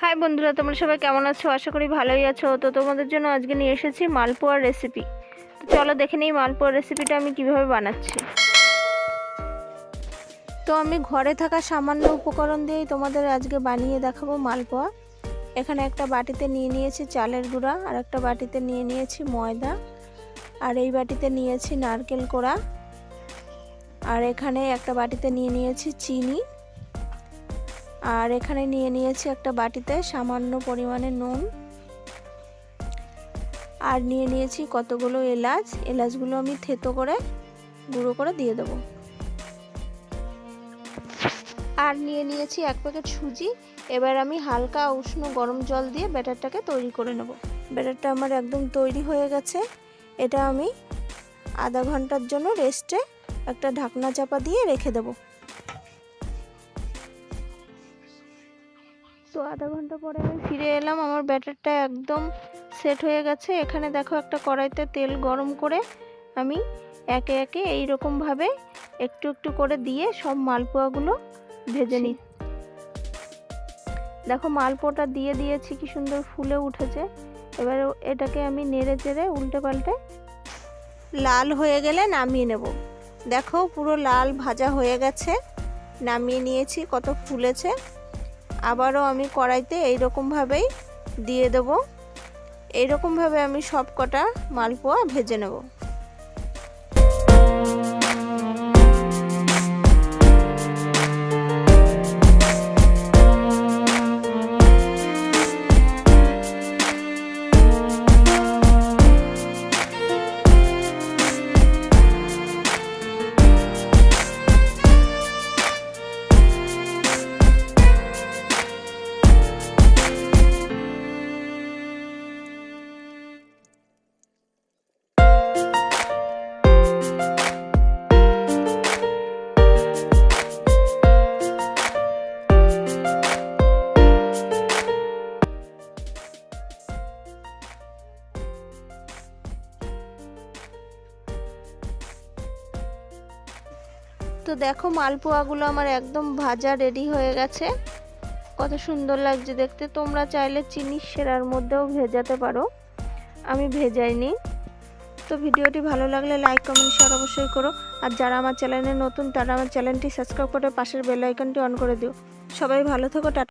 High বন্ধুরা, তোমরা সবাই কেমন আছো? আশা করি ভালোই আছো। তো তোমাদের জন্য আজকে নিয়ে এসেছি মালপোয়ার রেসিপি। তো চলো দেখে নিই মালপোয়ার রেসিপিটা আমি কিভাবে বানাচ্ছি। তো আমি ঘরে থাকা সামান্য উপকরণ দিয়েই তোমাদের আজকে বানিয়ে দেখাবো মালপোয়া। এখানে একটা বাটিতে নিয়ে নিয়েছি চালের গুঁড়া, আর একটা বাটিতে নিয়ে নিয়েছি ময়দা, আর এই বাটিতে নিয়েছি নারকেল কোড়া, আর এখানে একটা বাটিতে নিয়ে নিয়েছি চিনি, আর এখানে নিয়ে নিয়েছি একটা বাটিতে সামান্য পরিমাণে নুন, আর নিয়ে নিয়েছি কতগুলো এলাচগুলো আমি থেতো করে গুঁড়ো করে দিয়ে দেবো। আর নিয়ে নিয়েছি এক প্যাকেট সুজি। এবার আমি হালকা উষ্ণ গরম জল দিয়ে ব্যাটারটাকে তৈরি করে নেব। ব্যাটারটা আমার একদম তৈরি হয়ে গেছে। এটা আমি আধা ঘন্টার জন্য রেস্টে একটা ঢাকনা চাপা দিয়ে রেখে দেব। তো আধা ঘন্টা পরে আমি ফিরে এলাম। আমার ব্যাটারটা একদম সেট হয়ে গেছে। এখানে দেখো একটা কড়াইতে তেল গরম করে আমি একে একে এইরকমভাবে একটু একটু করে দিয়ে সব মালপোয়াগুলো ভেজে নিই। দেখো মালপোয়াটা দিয়ে দিয়েছি, কি সুন্দর ফুলে উঠেছে। এবার এটাকে আমি নেড়ে চেড়ে উল্টে পাল্টে লাল হয়ে গেলে নামিয়ে নেব। দেখো পুরো লাল ভাজা হয়ে গেছে, নামিয়ে নিয়েছি। কত ফুলেছে। আবারও আমি কড়াইতে এইরকমভাবেই দিয়ে দেব। এইরকমভাবে আমি সব কটা মালপোয়া ভেজে নেব। তো দেখো মালপোয়াগুলো আমার একদম ভাজা রেডি হয়ে গেছে। কত সুন্দর লাগছে দেখতে। তোমরা চাইলে চিনির শিরার মধ্যেও ভেজাতে পারো, আমি ভেজাইনি। তো ভিডিওটি ভালো লাগলে লাইক কমেন্ট শেয়ার অবশ্যই করো। আর যারা আমার চ্যানেলে নতুন তারা আমার চ্যানেলটি সাবস্ক্রাইব করে পাশের বেল আইকনটি অন করে দিও। সবাই ভালো থেকো। টাটা।